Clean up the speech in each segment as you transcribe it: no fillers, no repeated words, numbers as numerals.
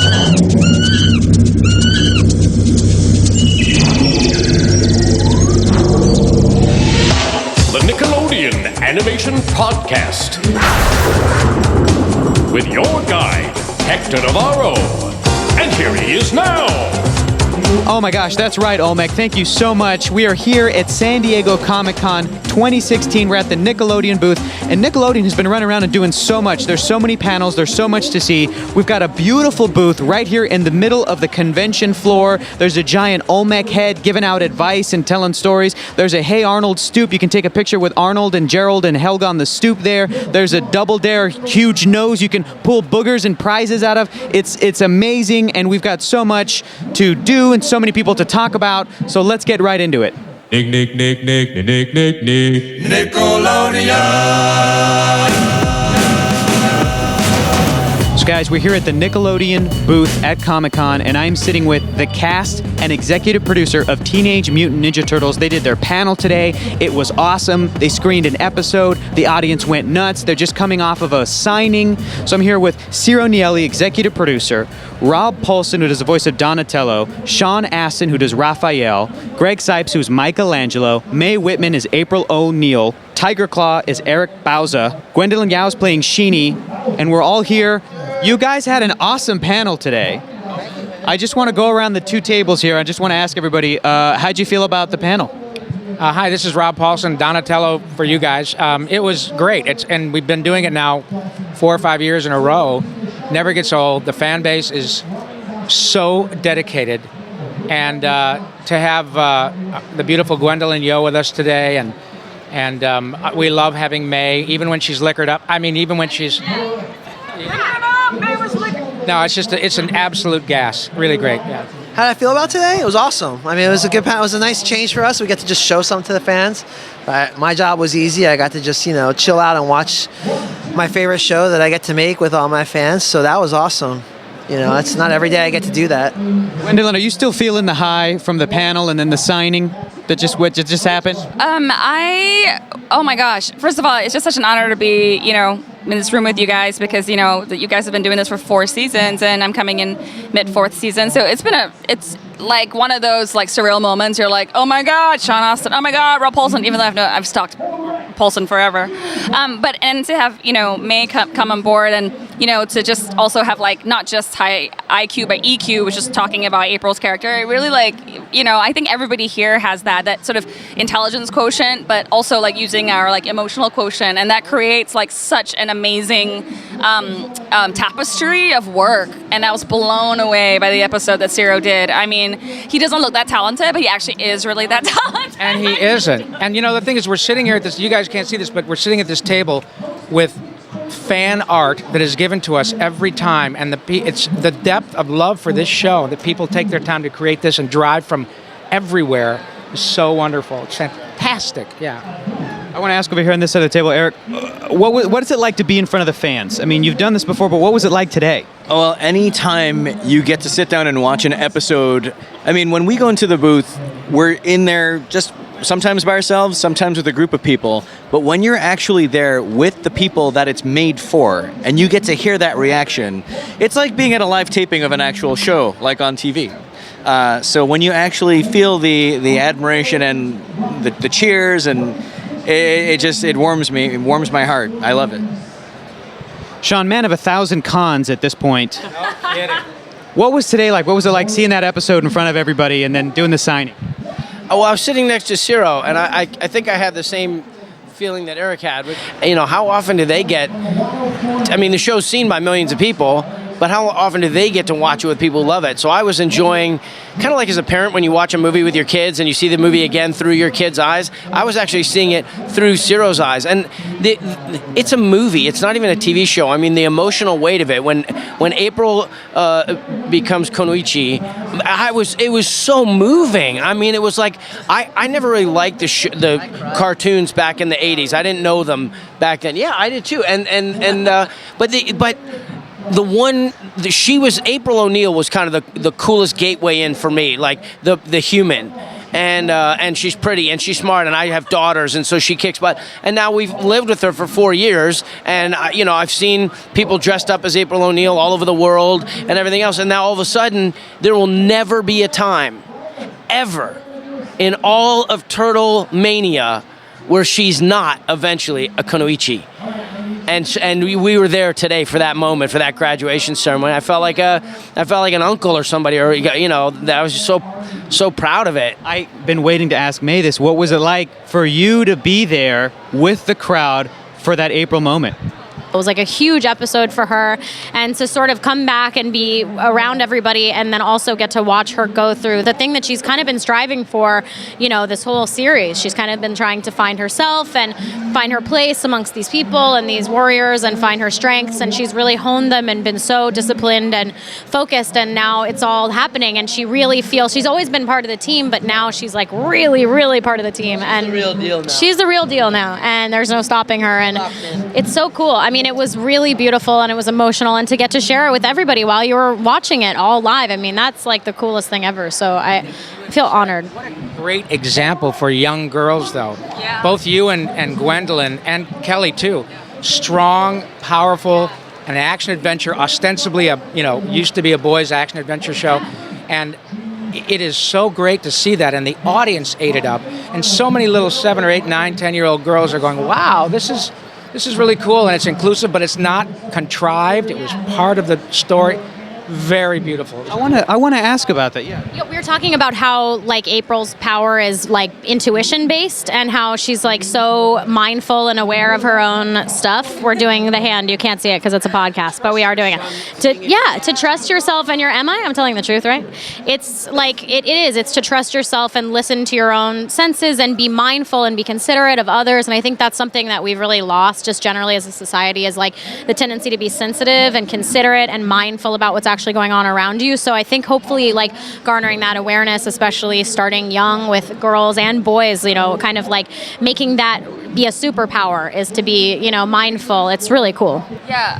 The Nickelodeon Animation Podcast with your guide, Hector Navarro. And here he is now. Oh my gosh, that's right, Olmec. Thank you so much. We are here at San Diego Comic-Con 2016. We're at the Nickelodeon booth, and Nickelodeon has been running around and doing so much. There's so many panels. There's so much to see. We've got a beautiful booth right here in the middle of the convention floor. There's a giant Olmec head giving out advice and telling stories. There's a Hey Arnold stoop. You can take a picture with Arnold and Gerald and Helga on the stoop there. There's a Double Dare huge nose you can pull boogers and prizes out of. It's amazing, and we've got so much to do and so many people to talk about, so let's get right into it. Nickelodeon. So guys, we're here at the Nickelodeon booth at Comic-Con, and I'm sitting with the cast and executive producer of Teenage Mutant Ninja Turtles. They did their panel today. It was awesome. They screened an episode. The audience went nuts. They're just coming off of a signing. So I'm here with Ciro Nieli, executive producer, Rob Paulsen, who does the voice of Donatello, Sean Astin, who does Raphael, Greg Cipes, who's Michelangelo, Mae Whitman is April O'Neil, Tiger Claw is Eric Bauza, Gwendolyn Yao is playing Sheenie, and we're all here. You guys had an awesome panel today. I just want to go around the two tables here. I just want to ask everybody, how'd you feel about the panel? Hi, this is Rob Paulsen, Donatello for you guys. It was great, and we've been doing it now 4 or 5 years in a row. Never gets old. The fan base is so dedicated, and to have the beautiful Gwendolyn Yo with us today, and we love having Mae, even when she's liquored up. I mean, even when she's... No, it's an absolute gas. Really great. Yeah. How did I feel about today? It was awesome. I mean, it was a good panel. It was a nice change for us. We got to just show something to the fans. My job was easy. I got to just, chill out and watch my favorite show that I get to make with all my fans. So that was awesome. It's not every day I get to do that. Gwendolyn, are you still feeling the high from the panel and then the signing that just happened? Oh my gosh. First of all, it's just such an honor to be, in this room with you guys because, that you guys have been doing this for 4 seasons and I'm coming in mid-4th season. So it's like one of those like surreal moments. You're like, oh my God, Sean Astin. Oh my God, Rob Paulsen, even though I've stalked Paulsen forever. And to have, Mae come on board and, to just also have like not just high IQ but EQ, which is talking about April's character. It really I think everybody here has that sort of intelligence quotient, but also like using our like emotional quotient, and that creates like such an amazing tapestry of work. And I was blown away by the episode that Ciro did. I mean, he doesn't look that talented, but he actually is really that talented. And he isn't. And the thing is, we're sitting here at this, you guys can't see this, but we're sitting at this table with fan art that is given to us every time, and it's the depth of love for this show that people take their time to create this and drive from everywhere is so wonderful. It's fantastic. Yeah. I want to ask over here on this side of the table, Eric, what is it like to be in front of the fans? I mean, you've done this before, but what was it like today? Well, anytime you get to sit down and watch an episode, I mean, when we go into the booth, we're in there just sometimes by ourselves, sometimes with a group of people, but when you're actually there with the people that it's made for, and you get to hear that reaction, it's like being at a live taping of an actual show, like on TV. So when you actually feel the admiration and the cheers, and it warms me, it warms my heart. I love it. Sean, man of 1,000 cons at this point. No kidding. What was today like? What was it like seeing that episode in front of everybody and then doing the signing? Oh, well, I was sitting next to Ciro, and I think I had the same feeling that Eric had. How often do they get... I mean, the show's seen by millions of people, but how often do they get to watch it with people who love it? So I was enjoying, kind of like as a parent when you watch a movie with your kids and you see the movie again through your kids' eyes, I was actually seeing it through Ciro's eyes. And it's a movie, it's not even a TV show. I mean, the emotional weight of it, when April becomes Konoichi, it was so moving. I mean, it was like, I never really liked the cartoons back in the 80s. I didn't know them back then. Yeah, I did too. April O'Neil was kind of the coolest gateway in for me, like the human. and she's pretty and she's smart, and I have daughters, and so she kicks butt. And now we've lived with her for 4 years, and I've seen people dressed up as April O'Neil all over the world and everything else. And now all of a sudden, there will never be a time, ever, in all of Turtle Mania, where she's not eventually a Kunoichi. And we were there today for that moment, for that graduation ceremony. I felt like an uncle or somebody, or I was just so proud of it. I've been waiting to ask Mae this. What was it like for you to be there with the crowd for that April moment? It was like a huge episode for her, and to sort of come back and be around everybody and then also get to watch her go through the thing that she's kind of been striving for, this whole series. She's kind of been trying to find herself and find her place amongst these people and these warriors and find her strengths, and she's really honed them and been so disciplined and focused, and now it's all happening, and she really feels she's always been part of the team, but now she's like really, really part of the team. And the real deal now. She's the real deal now, and there's no stopping her, and it's so cool. I mean, it was really beautiful and it was emotional, and to get to share it with everybody while you were watching it all live, I mean, that's like the coolest thing ever. So I feel honored. What a great example for young girls, though. Yeah. Both you and Gwendolyn and Kelly too. Strong, powerful, an action adventure, ostensibly used to be a boys' action adventure show, and it is so great to see that, and the audience ate it up, and so many little 7 or 8, 9, 10-year-old girls are going, wow, this is really cool, and it's inclusive, but it's not contrived. It was part of the story. Very beautiful. I want to ask about that. Yeah. We were talking about how like April's power is like intuition based, and how she's like so mindful and aware of her own stuff. We're doing the hand. You can't see it because it's a podcast, but we are doing it. To trust yourself and I'm telling the truth, right? It's like it is. It's to trust yourself and listen to your own senses and be mindful and be considerate of others. And I think that's something that we've really lost just generally as a society, is like the tendency to be sensitive and considerate and mindful about what's actually going on around you. So I think hopefully like garnering that awareness, especially starting young with girls and boys, kind of like making that be a superpower, is to be, mindful. It's really cool. Yeah.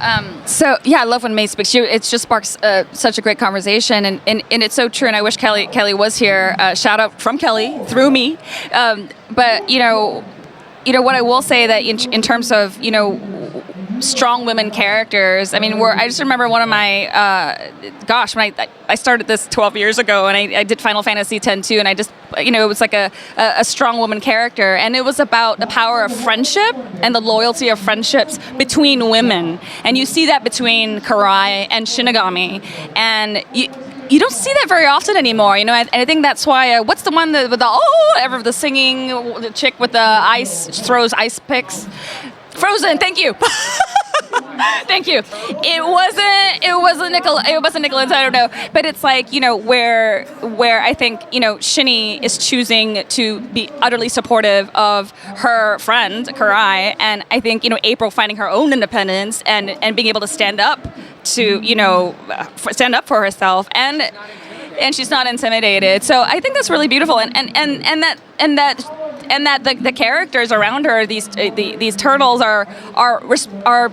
I love when Mae speaks. It just sparks such a great conversation, and it's so true. And I wish Kelly was here. Shout out from Kelly through me. But what I will say that in terms of strong women characters. I mean, I just remember one of my, when I started this 12 years ago, and I did Final Fantasy X too, and I just, it was like a strong woman character, and it was about the power of friendship and the loyalty of friendships between women, and you see that between Karai and Shinigami, and you don't see that very often anymore, and I think that's why. What's the one with the singing, the chick with the ice throws ice picks? Frozen. Thank you. Thank you. It wasn't Nickelodeon. I don't know, but it's like where I think Shinny is choosing to be utterly supportive of her friend Karai, and I think April finding her own independence and being able to stand up to stand up for herself, and she's not intimidated. So I think that's really beautiful, and that the characters around her, these turtles are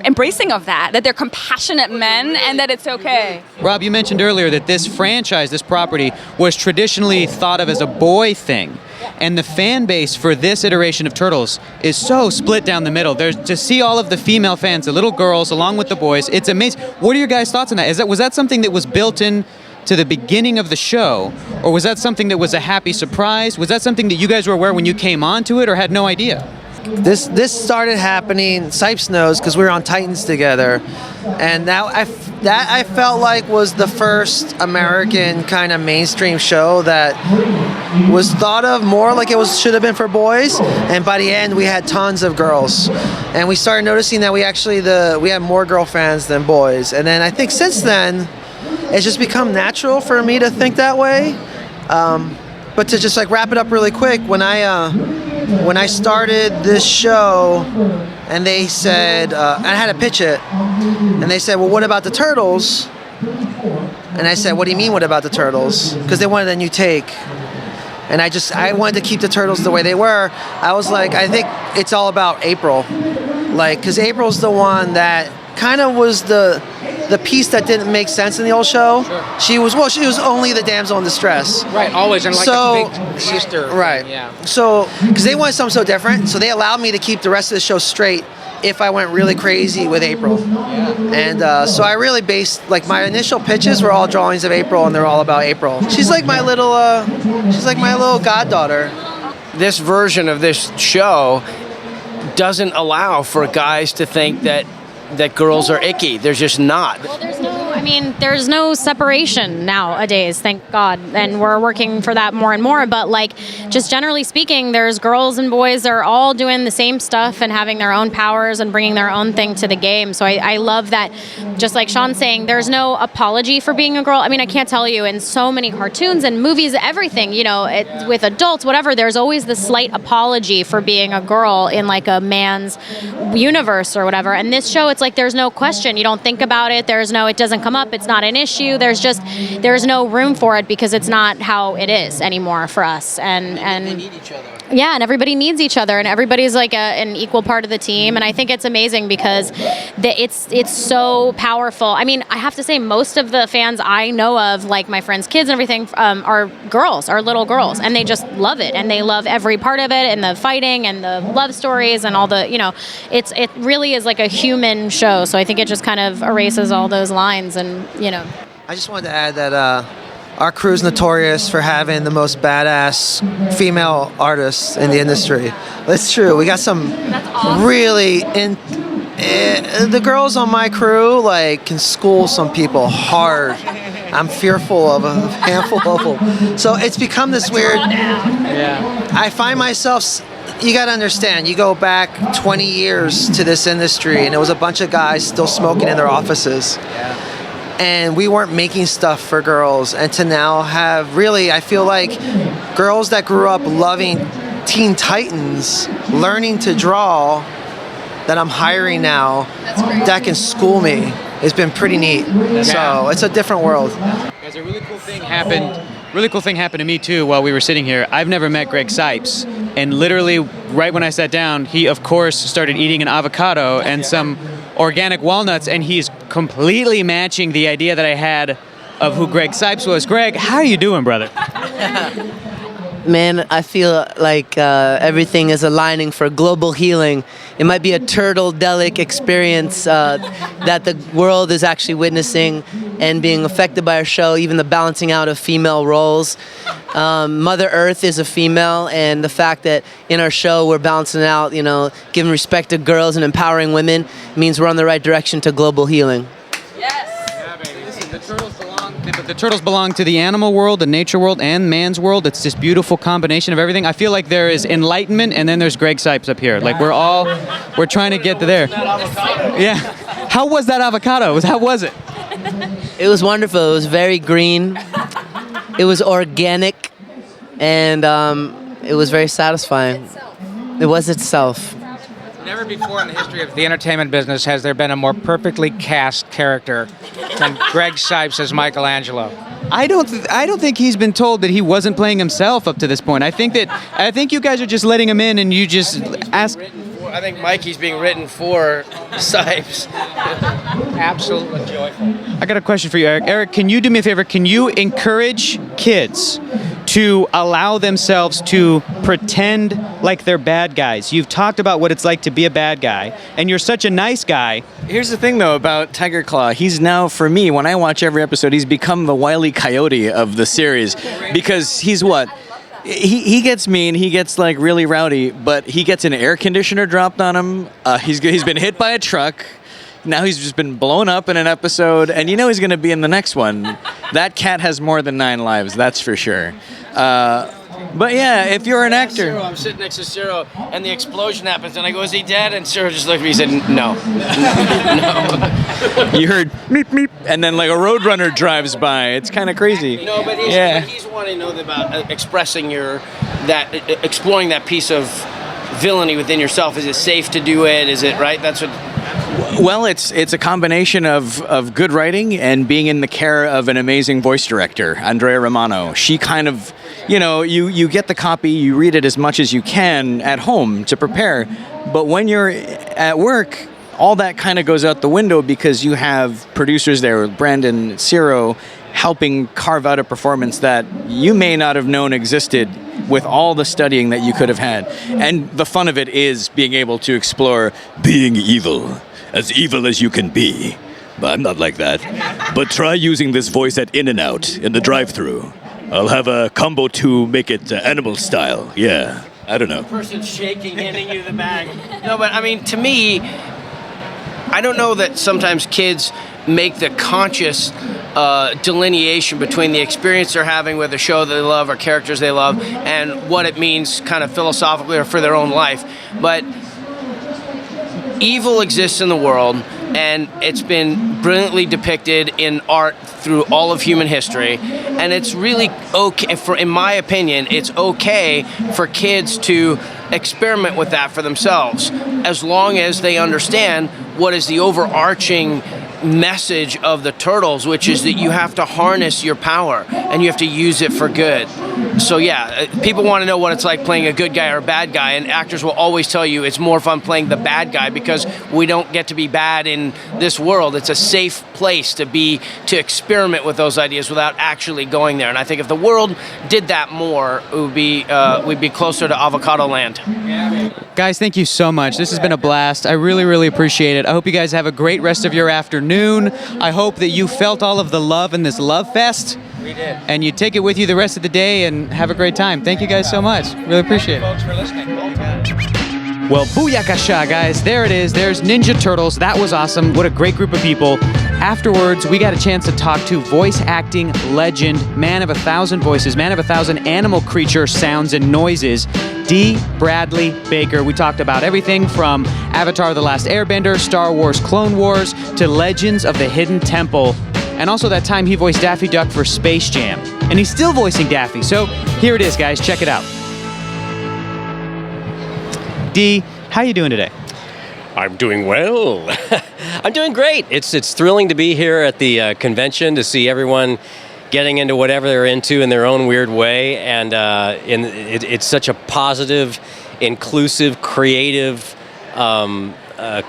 embracing of that they're compassionate men, and that it's okay. Rob, you mentioned earlier that this franchise, this property, was traditionally thought of as a boy thing. And the fan base for this iteration of Turtles is so split down the middle. There's to see all of the female fans, the little girls along with the boys. It's amazing. What are your guys' thoughts on that? Was that something that was built in to the beginning of the show, or was that something that was a happy surprise? Was that something that you guys were aware when you came onto it, or had no idea? This started happening, Cipes knows, because we were on Titans together, and that I felt like was the first American kind of mainstream show that was thought of more like it should have been for boys, and by the end we had tons of girls, and we started noticing that we had more girl fans than boys, and then I think since then it's just become natural for me to think that way. But to just like wrap it up really quick, when I started this show, and they said, I had to pitch it, and they said, well, what about the Turtles? And I said, what do you mean, what about the Turtles? Because they wanted a new take. And I wanted to keep the Turtles the way they were. I was like, I think it's all about April. Like, because April's the one that kind of was the the piece that didn't make sense in the old show. Sure. She was only the damsel in distress. Right, always, and like So- a big sister. Right. Yeah. So, because they wanted something so different, so they allowed me to keep the rest of the show straight if I went really crazy with April. And so I really based, like, my initial pitches were all drawings of April, and they're all about April. She's like my little goddaughter. This version of this show doesn't allow for guys to think that girls are icky. They're just not. Well, there's no separation nowadays, thank God. And we're working for that more and more. But like, just generally speaking, there's girls and boys that are all doing the same stuff and having their own powers and bringing their own thing to the game. So I love that, just like Sean's saying, there's no apology for being a girl. I mean, I can't tell you, in so many cartoons and movies, everything, with adults, whatever, there's always the slight apology for being a girl in like a man's universe or whatever. And this show, it's like there's no question. You don't think about it. It doesn't come up. It's not an issue. There's no room for it because it's not how it is anymore for us. And they need each other. Yeah, and everybody needs each other, and everybody's like an equal part of the team. And I think it's amazing because it's so powerful. I mean, I have to say, most of the fans I know of, like my friends' kids and everything, are girls, are little girls, and they just love it, and they love every part of it, and the fighting and the love stories and all the, it really is like a human show. So I think it just kind of erases all those lines, and I just wanted to add that our crew's notorious for having the most badass female artists in the industry. That's true. We got some really the girls on my crew can school some people hard. I'm fearful of a handful of them. So it's become this weird. Yeah. I find myself. You got to understand, you go back 20 years to this industry, and it was a bunch of guys still smoking in their offices. Yeah. And we weren't making stuff for girls. And to now have really, I feel like girls that grew up loving Teen Titans, learning to draw, that I'm hiring now, that can school me, has been pretty neat. So it's a different world. Guys, a really cool thing happened to me too while we were sitting here. I've never met Greg Cipes, and literally right when I sat down, he of course started eating an avocado and some organic walnuts, and he's completely matching the idea that I had of who Greg Cipes was. Greg, how are you doing, brother? Man, I feel like everything is aligning for global healing. It might be a turtle-delic experience that the world is actually witnessing and being affected by our show, even the balancing out of female roles. Mother Earth is a female, and the fact that in our show we're balancing out, giving respect to girls and empowering women means we're on the right direction to global healing. The turtles belong to the animal world, the nature world, and man's world. It's this beautiful combination of everything. I feel like there is enlightenment, and then there's Greg Cipes up here. Like we're trying to get to there. Yeah. How was that avocado? How was it? It was wonderful. It was very green. It was organic, and it was very satisfying. It was itself. Never before in the history of the entertainment business has there been a more perfectly cast character than Greg Cipes as Michelangelo. I don't think he's been told that he wasn't playing himself up to this point. I think you guys are just letting him in, and you just ask. I think Mikey's being written for Cipes. Absolutely joyful. I got a question for you, Eric. Eric, can you do me a favor? Can you encourage kids to allow themselves to pretend like they're bad guys? You've talked about what it's like to be a bad guy, and you're such a nice guy. Here's the thing, though, about Tiger Claw. He's now, for me, when I watch every episode, he's become the Wile E. Coyote of the series. Because he's what? He gets mean, he gets really rowdy, but he gets an air conditioner dropped on him. He's been hit by a truck. Now he's just been blown up in an episode, and he's going to be in the next one. That cat has more than 9 lives, that's for sure. But yeah, if you're an actor... Ciro, I'm sitting next to Ciro, and the explosion happens, and I go, is he dead? And Ciro just looked at me and said, no. You heard meep, meep, and then a roadrunner drives by. It's kind of crazy. No, but he's wanting to know about expressing exploring that piece of villainy within yourself. Is it safe to do it? Is it right? That's what... Well, it's a combination of good writing and being in the care of an amazing voice director, Andrea Romano. She kind of, you get the copy, you read it as much as you can at home to prepare, but when you're at work, all that kind of goes out the window because you have producers there, Brandon, Ciro, helping carve out a performance that you may not have known existed with all the studying that you could have had. And the fun of it is being able to explore being evil as you can be. But I'm not like that. But try using this voice at In-N-Out in the drive-thru. I'll have a combo to make it animal style. Yeah, I don't know. Person shaking, handing you the bag. No, but I mean, to me, I don't know that sometimes kids make the conscious delineation between the experience they're having with a show that they love or characters they love and what it means kind of philosophically or for their own life. But evil exists in the world, and it's been brilliantly depicted in art through all of human history, and it's really okay, in my opinion, it's okay for kids to experiment with that for themselves, as long as they understand what is the overarching message of the Turtles, which is that you have to harness your power and you have to use it for good. So yeah, people want to know what it's like playing a good guy or a bad guy, and actors will always tell you it's more fun playing the bad guy because we don't get to be bad in this world. It's a safe place to experiment with those ideas without actually going there. And I think if the world did that more, it would be we'd be closer to avocado land. Guys, thank you so much. This has been a blast. I really, really appreciate it. I hope you guys have a great rest of your afternoon. I hope that you felt all of the love in this love fest. We did. And you take it with you the rest of the day and have a great time. Thank you guys so much. Really appreciate it. Folks, for listening. Well, booyakasha, guys. There it is. There's Ninja Turtles. That was awesome. What a great group of people. Afterwards, we got a chance to talk to voice acting legend, man of 1,000 voices, man of 1,000 animal creature sounds and noises, Dee Bradley Baker. We talked about everything from Avatar: The Last Airbender, Star Wars Clone Wars, to Legends of the Hidden Temple, and also that time he voiced Daffy Duck for Space Jam. And he's still voicing Daffy, so here it is, guys. Check it out. Dee, how you doing today? I'm doing well. I'm doing great. It's thrilling to be here at the convention to see everyone getting into whatever they're into in their own weird way, and it's such a positive, inclusive, creative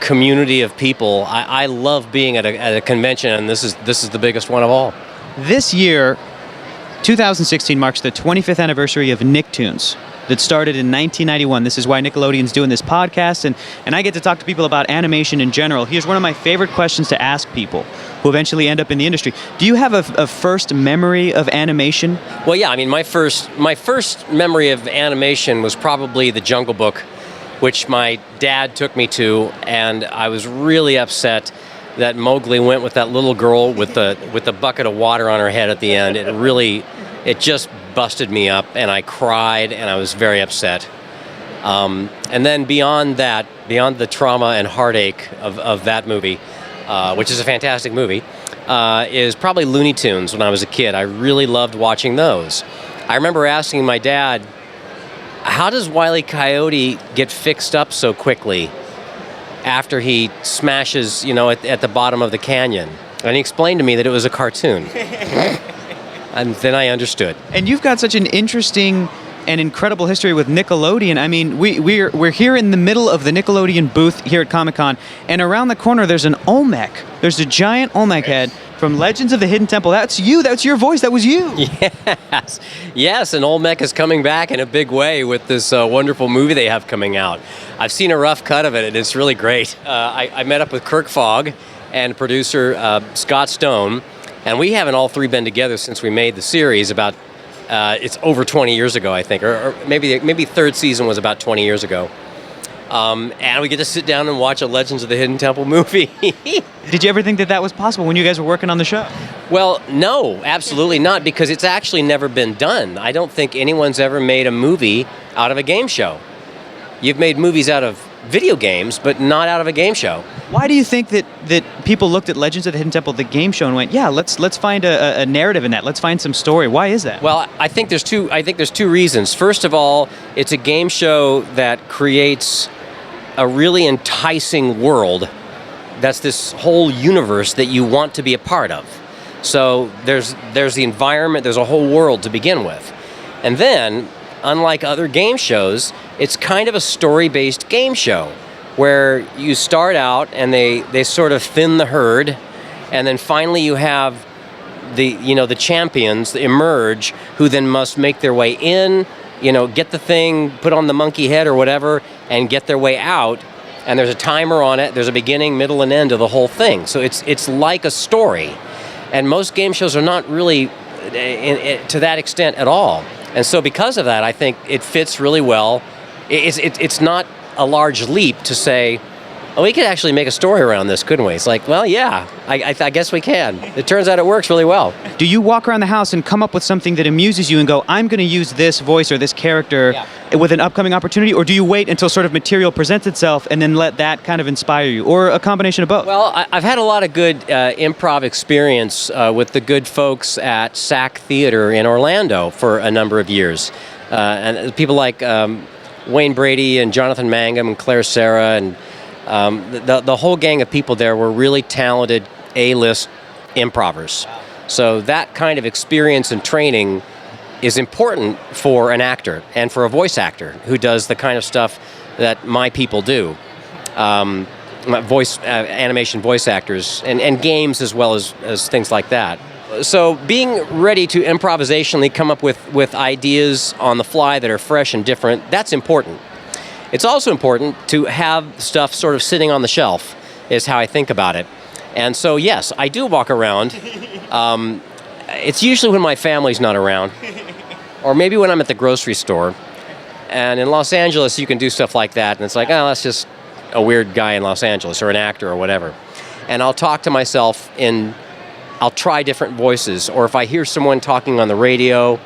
community of people. I love being at a convention, and this is the biggest one of all. This year, 2016 marks the 25th anniversary of Nicktoons that started in 1991. This is why Nickelodeon's doing this podcast, and I get to talk to people about animation in general. Here's one of my favorite questions to ask people who eventually end up in the industry. Do you have a first memory of animation? Well, yeah, I mean, my first memory of animation was probably The Jungle Book, which my dad took me to, and I was really upset that Mowgli went with that little girl with the bucket of water on her head at the end. It just busted me up, and I cried, and I was very upset. And then beyond the trauma and heartache of that movie, which is a fantastic movie, is probably Looney Tunes when I was a kid. I really loved watching those. I remember asking my dad, how does Wile E. Coyote get fixed up so quickly after he smashes, at the bottom of the canyon? And he explained to me that it was a cartoon. And then I understood. And you've got such an interesting and incredible history with Nickelodeon. I mean, we're here in the middle of the Nickelodeon booth here at Comic-Con, and around the corner there's an Olmec. There's a giant Olmec head from Legends of the Hidden Temple. That's you. That's your voice. That was you. Yes, and Olmec is coming back in a big way with this wonderful movie they have coming out. I've seen a rough cut of it, and it's really great. I met up with Kirk Fogg and producer Scott Stone, and we haven't all three been together since we made the series about, it's over 20 years ago, I think, or maybe third season was about 20 years ago. And we get to sit down and watch a Legends of the Hidden Temple movie. Did you ever think that was possible when you guys were working on the show? Well, no, absolutely not, because it's actually never been done. I don't think anyone's ever made a movie out of a game show. You've made movies out of video games, but not out of a game show. Why do you think that people looked at Legends of the Hidden Temple, the game show, and went, yeah, let's find a narrative in that. Let's find some story. Why is that? Well, I think there's two reasons. First of all, it's a game show that creates a really enticing world. That's this whole universe that you want to be a part of. So there's the environment, there's a whole world to begin with. And then, unlike other game shows, it's kind of a story-based game show where you start out and they sort of thin the herd, and then finally you have the champions emerge, who then must make their way in, get the thing, put on the monkey head or whatever, and get their way out. And there's a timer on it. There's a beginning, middle, and end of the whole thing. So it's like a story. And most game shows are not really to that extent at all. And so because of that, I think it fits really well. It's not a large leap to say, oh, we could actually make a story around this, couldn't we? It's like, well, yeah, I guess we can. It turns out it works really well. Do you walk around the house and come up with something that amuses you and go, I'm going to use this voice or this character with an upcoming opportunity? Or do you wait until sort of material presents itself and then let that kind of inspire you? Or a combination of both? Well, I've had a lot of good improv experience with the good folks at SAC Theater in Orlando for a number of years. And people like Wayne Brady and Jonathan Mangum and Claire Serra and the whole gang of people there were really talented A-list improvers. So that kind of experience and training is important for an actor and for a voice actor who does the kind of stuff that my people do. Animation voice actors and games as well as things like that. So being ready to improvisationally come up with ideas on the fly that are fresh and different, that's important. It's also important to have stuff sort of sitting on the shelf, is how I think about it. And so, yes, I do walk around. It's usually when my family's not around, or maybe when I'm at the grocery store. And in Los Angeles, you can do stuff like that, and it's like, oh, that's just a weird guy in Los Angeles, or an actor, or whatever. And I'll talk to myself I'll try different voices, or if I hear someone talking on the radio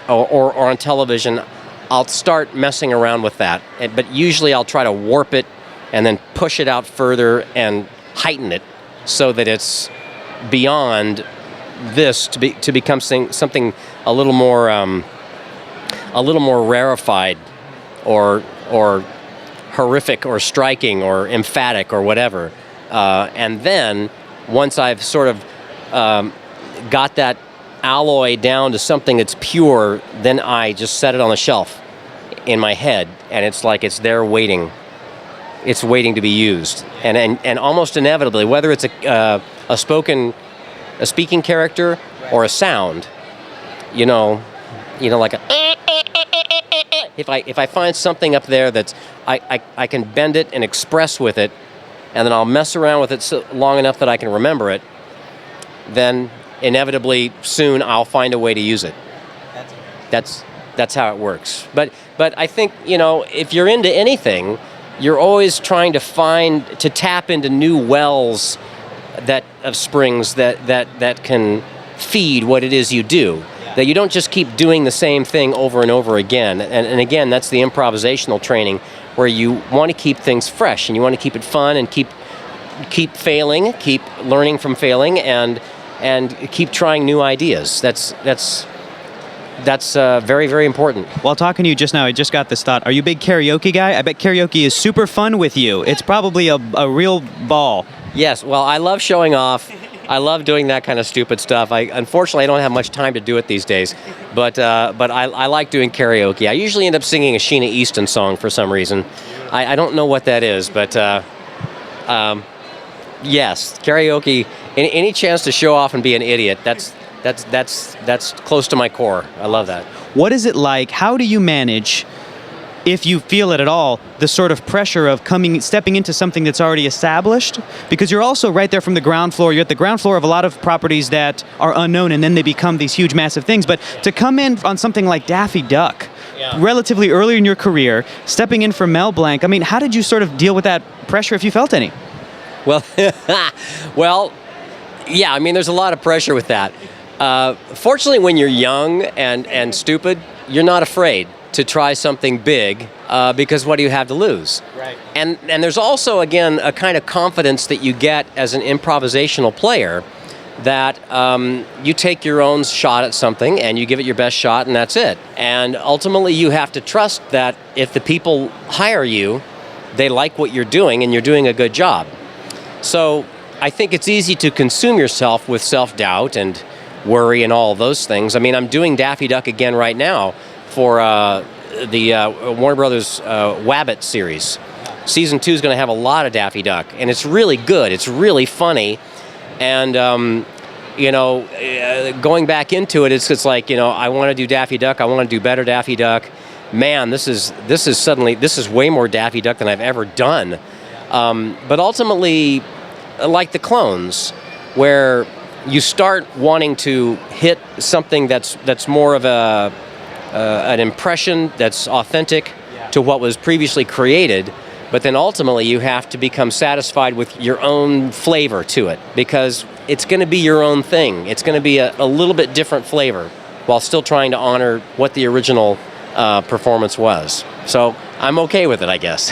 or on television, I'll start messing around with that. But usually I'll try to warp it and then push it out further and heighten it so that it's beyond this to become something a little more rarefied or horrific or striking or emphatic or whatever. And then once I've sort of got that alloy down to something that's pure, then I just set it on the shelf in my head, and it's like it's there waiting. It's waiting to be used, and almost inevitably, whether it's a speaking character or a sound, like if I find something up there that's I can bend it and express with it, and then I'll mess around with it long enough that I can remember it, then inevitably soon I'll find a way to use it. That's how it works. But I think, if you're into anything, you're always trying to tap into new wells of springs that can feed what it is you do. Yeah. That you don't just keep doing the same thing over and over again. And again, that's the improvisational training, where you want to keep things fresh and you want to keep it fun and keep failing, keep learning from failing, and keep trying new ideas. That's very, very important. While talking to you just now, I just got this thought. Are you a big karaoke guy? I bet karaoke is super fun with you. It's probably a real ball. Yes, well, I love showing off. I love doing that kind of stupid stuff. Unfortunately, I don't have much time to do it these days, but I like doing karaoke. I usually end up singing a Sheena Easton song for some reason. I don't know what that is, but yes, karaoke. Any chance to show off and be an idiot? That's close to my core. I love that. What is it like? How do you manage, if you feel it at all, the sort of pressure of stepping into something that's already established? Because you're also right there from the ground floor. You're at the ground floor of a lot of properties that are unknown, and then they become these huge, massive things. But to come in on something like Daffy Duck, relatively early in your career, stepping in for Mel Blanc, I mean, how did you sort of deal with that pressure, if you felt any? Well, yeah, I mean, there's a lot of pressure with that. Fortunately, when you're young and stupid, you're not afraid to try something big because what do you have to lose? Right. And there's also, again, a kind of confidence that you get as an improvisational player that you take your own shot at something and you give it your best shot and that's it. And ultimately, you have to trust that if the people hire you, they like what you're doing and you're doing a good job. So I think it's easy to consume yourself with self-doubt and worry and all those things. I mean, I'm doing Daffy Duck again right now for the Warner Brothers Wabbit series. season 2 is going to have a lot of Daffy Duck, and it's really good. It's really funny, and going back into it, it's like, I want to do Daffy Duck. I want to do better Daffy Duck. Man, this is way more Daffy Duck than I've ever done. But ultimately, like the clones, where you start wanting to hit something that's more of an impression that's authentic to what was previously created, but then ultimately you have to become satisfied with your own flavor to it, because it's going to be your own thing. It's going to be a little bit different flavor while still trying to honor what the original performance was. So I'm okay with it, I guess.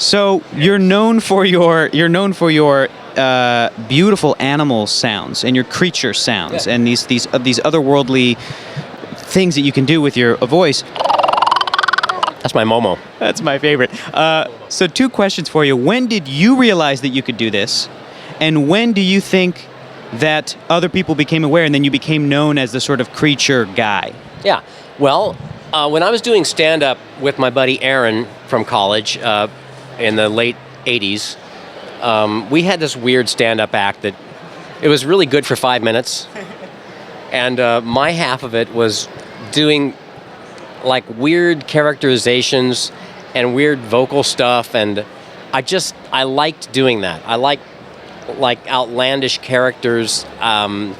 So you're known for your beautiful animal sounds and your creature sounds, and these otherworldly things that you can do with your voice. That's my Momo. That's my favorite. So 2 questions for you. When did you realize that you could do this? And when do you think that other people became aware and then you became known as the sort of creature guy? Yeah. Well, when I was doing stand-up with my buddy Aaron from college in the late 80s, we had this weird stand-up act that it was really good for 5 minutes. And my half of it was doing like weird characterizations and weird vocal stuff, and I liked doing that. I liked like outlandish characters and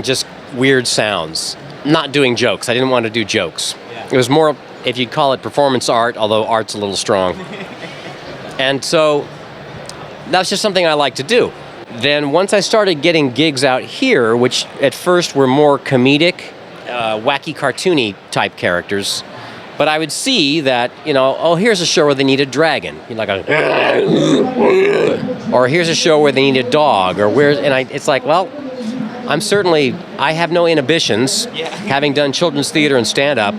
just weird sounds. Not doing jokes. I didn't want to do jokes. It was more, if you'd call it performance art, although art's a little strong. And so that's just something I like to do. Then once I started getting gigs out here, which at first were more comedic, wacky, cartoony type characters, but I would see that, here's a show where they need a dragon, or here's a show where they need a dog, it's like, well, I have no inhibitions. Having done children's theater and stand-up,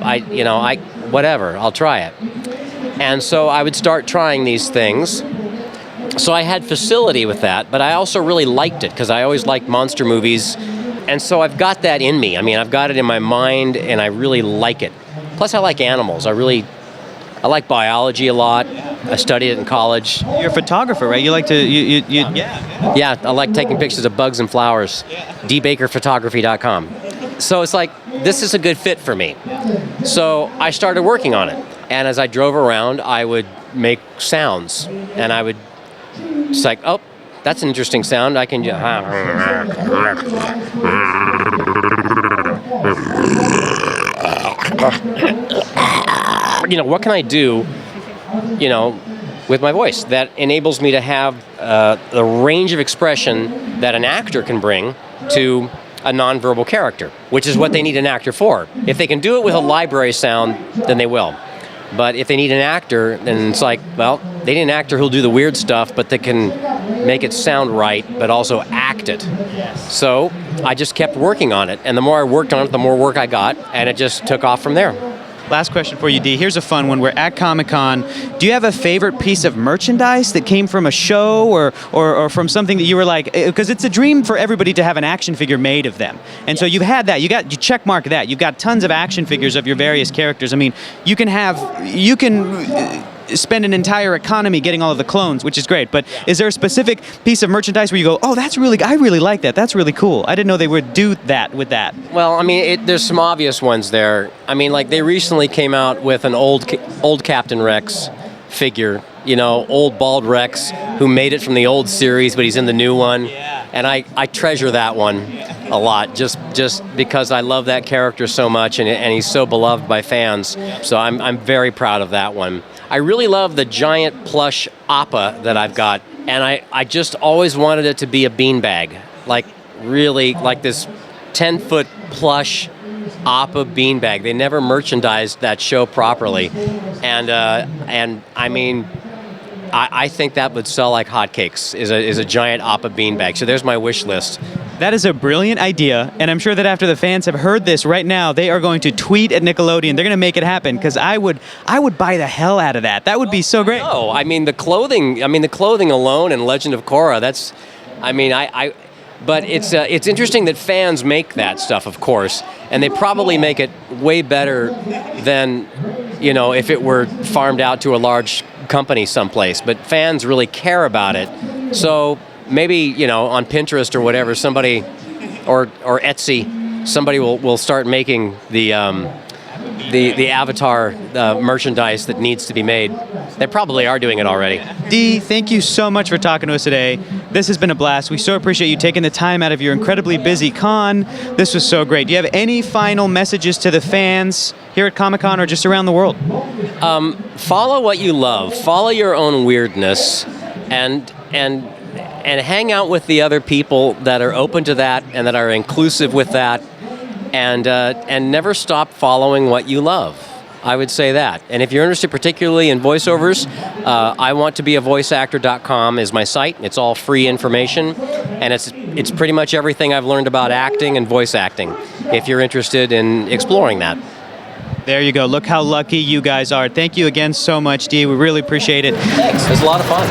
whatever, I'll try it. And so I would start trying these things. So I had facility with that, but I also really liked it because I always liked monster movies. And so I've got that in me. I mean, I've got it in my mind, and I really like it. Plus, I like animals. I like biology a lot. I studied it in college. You're a photographer, right? You like to, Yeah, I like taking pictures of bugs and flowers. dbakerphotography.com. So it's like, this is a good fit for me. So I started working on it. And as I drove around, I would make sounds. And I would, it's like, oh, that's an interesting sound. I can just... what can I do, with my voice that enables me to have the range of expression that an actor can bring to a nonverbal character, which is what they need an actor for. If they can do it with a library sound, then they will. But if they need an actor, then it's like, well, they need an actor who'll do the weird stuff, but they can make it sound right, but also act it. So I just kept working on it, and the more I worked on it, the more work I got, and it just took off from there. Last question for you, Dee. Here's a fun one. We're at Comic-Con. Do you have a favorite piece of merchandise that came from a show or from something that you were like, because it's a dream for everybody to have an action figure made of them. And so you've had that. You check mark that. You've got tons of action figures of your various characters. I mean, you can spend an entire economy getting all of the clones, which is great. But is there a specific piece of merchandise where you go, oh, I really like that. That's really cool. I didn't know they would do that with that. Well, I mean, there's some obvious ones there. I mean, like they recently came out with an old Captain Rex figure, old bald Rex who made it from the old series, but he's in the new one. Yeah. And I treasure that one a lot, just because I love that character so much, and he's so beloved by fans. So I'm very proud of that one. I really love the giant plush Appa that I've got, and I just always wanted it to be a beanbag, like really like this 10-foot plush Appa beanbag. They never merchandised that show properly, and I mean, I think that would sell like hotcakes. Is a giant Appa beanbag. So there's my wish list. That is a brilliant idea, and I'm sure that after the fans have heard this right now, they are going to tweet at Nickelodeon. They're going to make it happen, because I would buy the hell out of that. That would be so great. No, I mean the clothing alone in Legend of Korra. But it's interesting that fans make that stuff, of course, and they probably make it way better than if it were farmed out to a large company someplace, but fans really care about it. So maybe, on Pinterest or whatever, somebody, or Etsy, somebody will start making the Avatar merchandise that needs to be made. They probably are doing it already. Dee, thank you so much for talking to us today. This has been a blast. We so appreciate you taking the time out of your incredibly busy con. This was so great. Do you have any final messages to the fans here at Comic-Con or just around the world? Follow what you love. Follow your own weirdness, and hang out with the other people that are open to that and that are inclusive with that. And never stop following what you love. I would say that. And if you're interested particularly in voiceovers, iwanttobeavoiceactor.com is my site. It's all free information, and it's pretty much everything I've learned about acting and voice acting, if you're interested in exploring that. There you go. Look how lucky you guys are. Thank you again so much, Dee. We really appreciate it. Thanks. It was a lot of fun.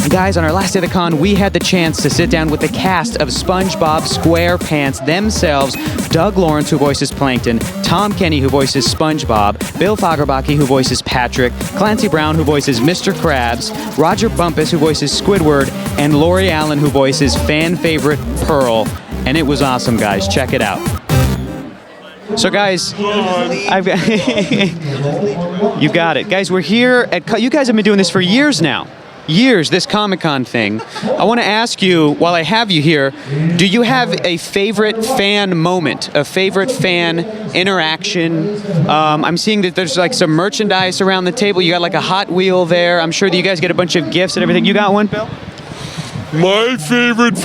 Guys, on our last day of the con, we had the chance to sit down with the cast of SpongeBob SquarePants themselves. Doug Lawrence, who voices Plankton, Tom Kenny, who voices SpongeBob, Bill Fagerbakke, who voices Patrick, Clancy Brown, who voices Mr. Krabs, Rodger Bumpass, who voices Squidward, and Lori Allen, who voices fan favorite Pearl. And it was awesome, guys. Check it out. So guys, you got it. Guys, we're here at, you guys have been doing this for years now. This Comic-Con thing. I want to ask you, while I have you here, do you have a favorite fan moment, a favorite fan interaction? I'm seeing that there's like some merchandise around the table. You got like a Hot Wheel there. I'm sure that you guys get a bunch of gifts and everything. You got one, Bill? My favorite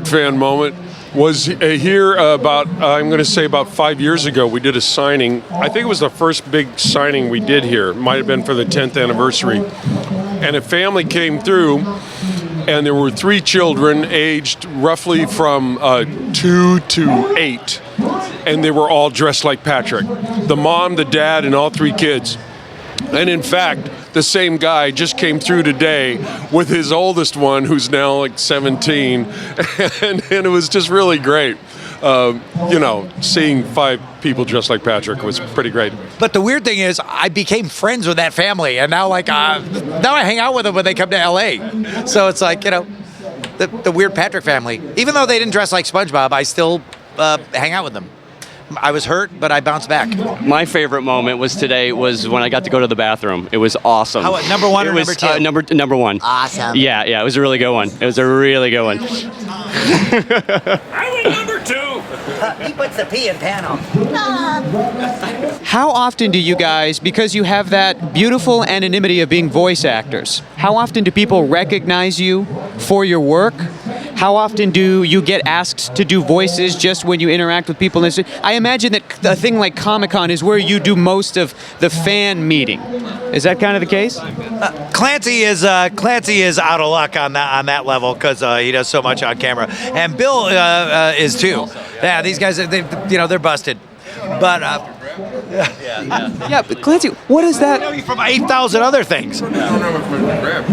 fan moment was here about 5 years ago. We did a signing. I think it was the first big signing we did here. It might have been for the 10th anniversary. And a family came through, and there were 3 children aged roughly from 2 to 8. And they were all dressed like Patrick. The mom, the dad, and all 3 kids. And in fact, the same guy just came through today with his oldest one, who's now like 17, and it was just really great. Seeing 5 people dressed like Patrick was pretty great. But the weird thing is, I became friends with that family, and now now I hang out with them when they come to LA. So it's like, the weird Patrick family. Even though they didn't dress like SpongeBob, I still hang out with them. I was hurt, but I bounced back. My favorite moment was when I got to go to the bathroom. It was awesome. Number one or number 2? Number one. Awesome. Yeah, it was a really good one. It was a really good one. I went number 2. He puts the P in panel. How often do you guys, because you have that beautiful anonymity of being voice actors, how often do people recognize you for your work? How often do you get asked to do voices just when you interact with people? I imagine that a thing like Comic-Con is where you do most of the fan meeting. Is that kind of the case? Clancy is out of luck on that level because he does so much on camera, and Bill is too. Yeah, these guys, they're busted, but. Yeah, but Clancy, what is that? I know you from 8,000 other things. They don't know me from Mr.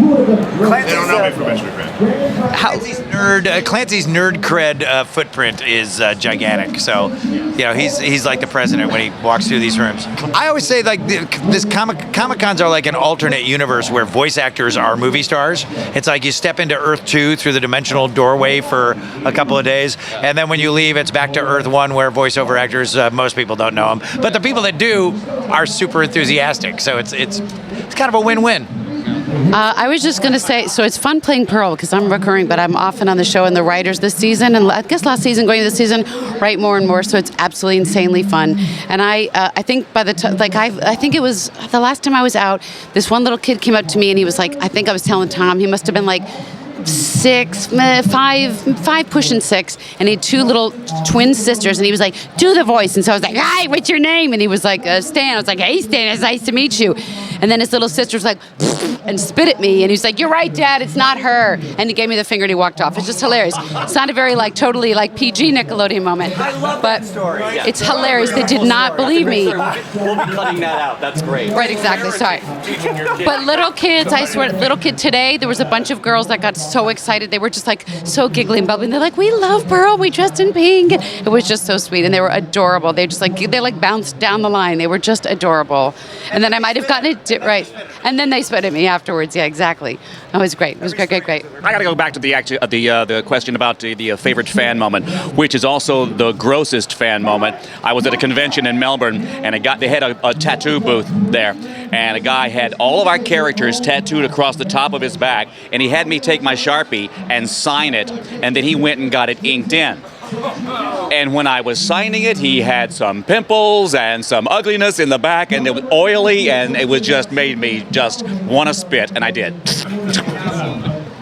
They don't know me from Mr. Krabs. Clancy's nerd cred footprint is gigantic. So, he's like the president when he walks through these rooms. I always say this Comic-Cons are like an alternate universe where voice actors are movie stars. It's like you step into Earth 2 through the dimensional doorway for a couple of days, and then when you leave, it's back to Earth 1 where voiceover actors, most people don't know them, but the people that do are super enthusiastic. So it's kind of a win-win. I was just going to say, so it's fun playing Pearl because I'm recurring, but I'm often on the show and the writers this season, and I guess last season, going into this season, write more and more. So it's absolutely insanely fun. And I think by the time, I think it was the last time I was out, this one little kid came up to me and he was like, I think I was telling Tom, he must have been like 5 pushing 6, and he had 2 little twin sisters, and he was like, do the voice. And so I was like, hi, what's your name? And he was like, Stan. I was like, hey, Stan, it's nice to meet you. And then his little sister's like, and spit at me, and he's like, "You're right, Dad, it's not her." And he gave me the finger and he walked off. It's just hilarious. It's not a very like totally like PG Nickelodeon moment, but it's hilarious. They did not believe me. We'll be cutting that out. That's great. Right, exactly. Sorry. But little kids, I swear, little kid today, there was a bunch of girls that got so excited. They were just like so giggly and bubbly. They're like, "We love Pearl. We dressed in pink." It was just so sweet, and they were adorable. They just they bounced down the line. They were just adorable. And then I might have gotten it right. And then they spit at me afterwards. Yeah, exactly. It was great. It was great. I got to go back to the question about the favorite fan moment, which is also the grossest fan moment. I was at a convention in Melbourne, and they had a tattoo booth there, and a guy had all of our characters tattooed across the top of his back, and he had me take my Sharpie and sign it, and then he went and got it inked in. And when I was signing it, he had some pimples and some ugliness in the back, and it was oily, and it was just made me just want to spit, and I did.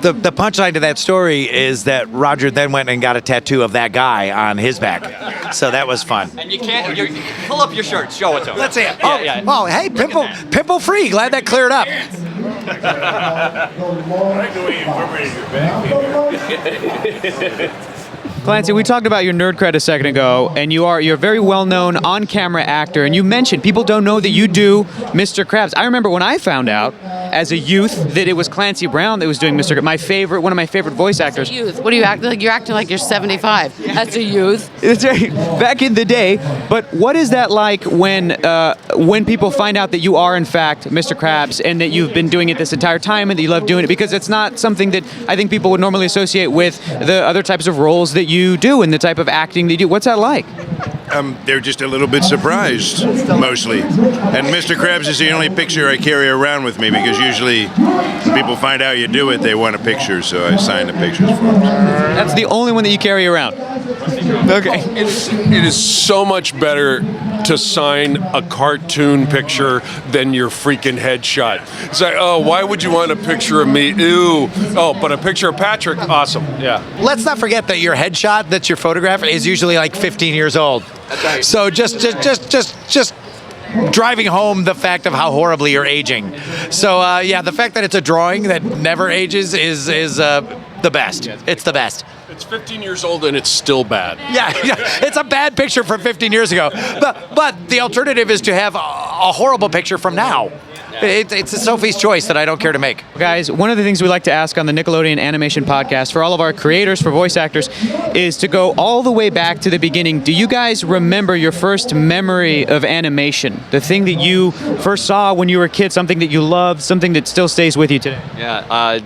The punchline to that story is that Rodger then went and got a tattoo of that guy on his back. So that was fun. And you can't pull up your shirt, show it to him. Let's see it. Oh, Hey, pimple free. Glad that cleared up. Clancy, we talked about your nerd cred a second ago, and you're a very well-known on-camera actor, and you mentioned people don't know that you do Mr. Krabs. I remember when I found out as a youth that it was Clancy Brown that was doing Mr. Krabs, one of my favorite voice actors. Youth. What do you act like? You're acting like you're 75. That's a youth. That's right. Back in the day. But what is that like when people find out that you are in fact Mr. Krabs and that you've been doing it this entire time and that you love doing it? Because it's not something that I think people would normally associate with the other types of roles that you do and the type of acting that you do. What's that like? They're just a little bit surprised, mostly. And Mr. Krabs is the only picture I carry around with me because usually when people find out you do it, they want a picture, so I sign the pictures for them. That's the only one that you carry around. Okay. It is so much better to sign a cartoon picture than your freaking headshot. It's like, oh, why would you want a picture of me? Ew. Oh, but a picture of Patrick, awesome. Yeah. Let's not forget that your headshot, that's your photograph, is usually like 15 years old. That's right. So just driving home the fact of how horribly you're aging. So the fact that it's a drawing that never ages is the best. It's the best. It's 15 years old and it's still bad. Yeah, it's a bad picture from 15 years ago. But the alternative is to have a horrible picture from now. It's a Sophie's choice that I don't care to make. Guys, one of the things we like to ask on the Nickelodeon Animation Podcast for all of our creators, for voice actors, is to go all the way back to the beginning. Do you guys remember your first memory of animation? The thing that you first saw when you were a kid, something that you loved, something that still stays with you today? Yeah,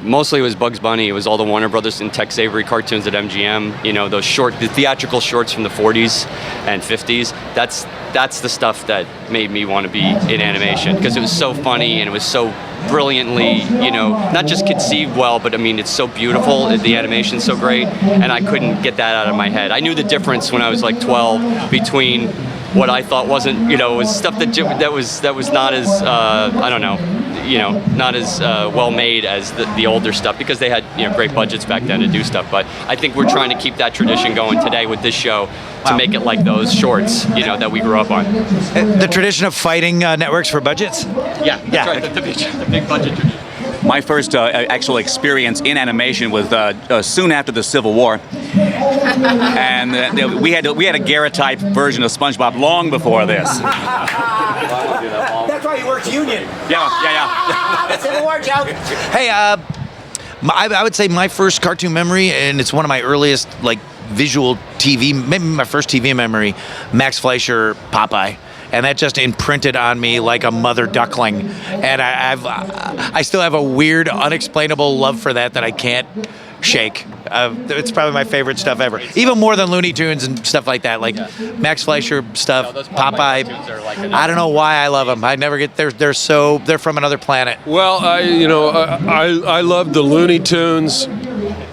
mostly it was Bugs Bunny. It was all the Warner Brothers and Tex Avery cartoons at MGM. You know, the theatrical shorts from the 40s and 50s. That's the stuff that made me want to be in animation because it was so funny and it was so brilliantly, not just conceived well, but I mean, it's so beautiful. The animation's so great, and I couldn't get that out of my head. I knew the difference when I was like 12 between what I thought wasn't, was stuff that was not as, not as well made as the older stuff because they had great budgets back then to do stuff. But I think we're trying to keep that tradition going today with this show to make it like those shorts, that we grew up on. The tradition of fighting networks for budgets? Yeah, that's right. The big budget tradition. My first actual experience in animation was soon after the Civil War, and we had a Garrett-type version of SpongeBob long before this. That's why he works union. Yeah. Civil War joke. Hey, I would say my first cartoon memory, and it's one of my earliest visual TV, maybe my first TV memory, Max Fleischer, Popeye. And that just imprinted on me like a mother duckling. And I still have a weird, unexplainable love for that I can't shake. It's probably my favorite stuff ever. Even more than Looney Tunes and stuff like that. Max Fleischer stuff, Popeye. I don't know why I love them. I never get, they're from another planet. Well, I loved the Looney Tunes,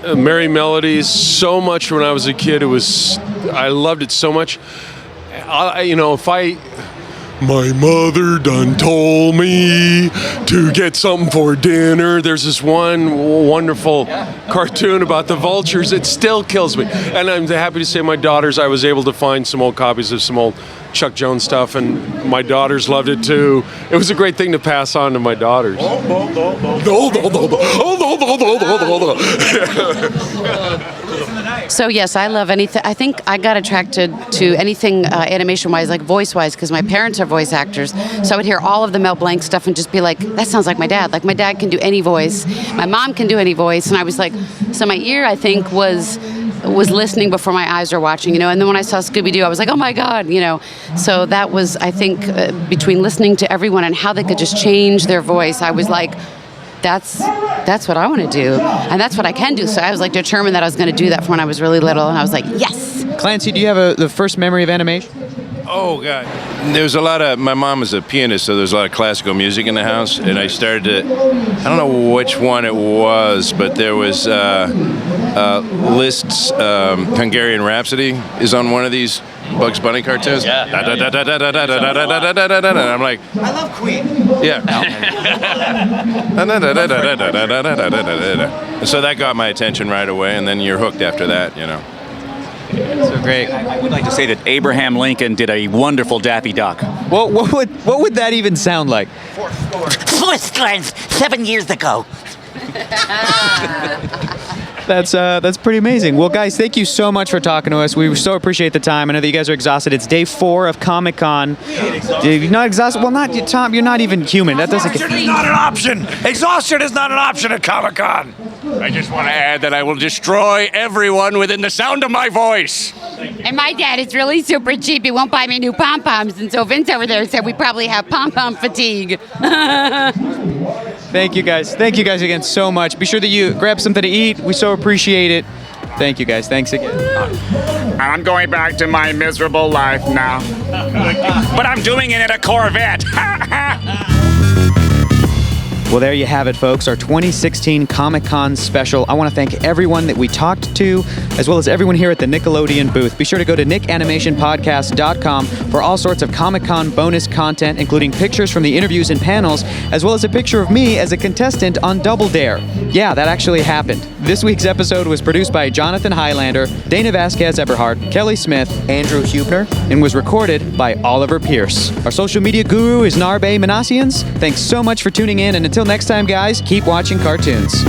Merry Melodies so much when I was a kid. I loved it so much. My mother done told me to get something for dinner. There's this one wonderful cartoon about the vultures. It still kills me. And I'm happy to say my daughters, I was able to find some old copies of some old Chuck Jones stuff, and my daughters loved it too. It was a great thing to pass on to my daughters. So yes, I love anything. I think I got attracted to anything animation-wise, like voice-wise, because my parents are voice actors. So I would hear all of the Mel Blanc stuff and just be like, that sounds like my dad. Like my dad can do any voice. My mom can do any voice. And I was like, so my ear, I think, was listening before my eyes were watching, And then when I saw Scooby-Doo, I was like, oh my God, So that was, I think, between listening to everyone and how they could just change their voice, I was like, that's what I want to do, and that's what I can do. So I was like determined that I was going to do that from when I was really little, and I was like, yes. Clancy, do you have the first memory of animation? Oh, God. There's a lot of, my mom was a pianist, so there's a lot of classical music in the house, and I started to, I don't know which one it was, but there was Liszt's Hungarian Rhapsody is on one of these Bugs Bunny cartoons. Yeah. And I'm like, I love Queen. yeah. So that got my attention right away, and then you're hooked after that, So great. I would like to say that Abraham Lincoln did a wonderful Daffy Duck. What would that even sound like? Switzerland, 7 years ago. That's pretty amazing. Well, guys, thank you so much for talking to us. We so appreciate the time. I know that you guys are exhausted. It's day 4 of Comic-Con. You're not exhausted? Well, not Tom. You're not even human. That doesn't. Exhaustion is not an option. Exhaustion is not an option at Comic-Con. I just want to add that I will destroy everyone within the sound of my voice. And my dad is really super cheap. He won't buy me new pom-poms. And so Vince over there said we probably have pom-pom fatigue. Thank you guys. Thank you guys again so much. Be sure that you grab something to eat. We so appreciate it. Thank you guys. Thanks again. I'm going back to my miserable life now. But I'm doing it in a Corvette. Well, there you have it, folks. Our 2016 Comic-Con special. I want to thank everyone that we talked to, as well as everyone here at the Nickelodeon booth. Be sure to go to nickanimationpodcast.com for all sorts of Comic-Con bonus content, including pictures from the interviews and panels, as well as a picture of me as a contestant on Double Dare. Yeah, that actually happened. This week's episode was produced by Jonathan Highlander, Dana Vasquez Eberhardt, Kelly Smith, Andrew Hubner, and was recorded by Oliver Pierce. Our social media guru is Narbe Manassians. Thanks so much for tuning in, and until next time, guys, keep watching cartoons.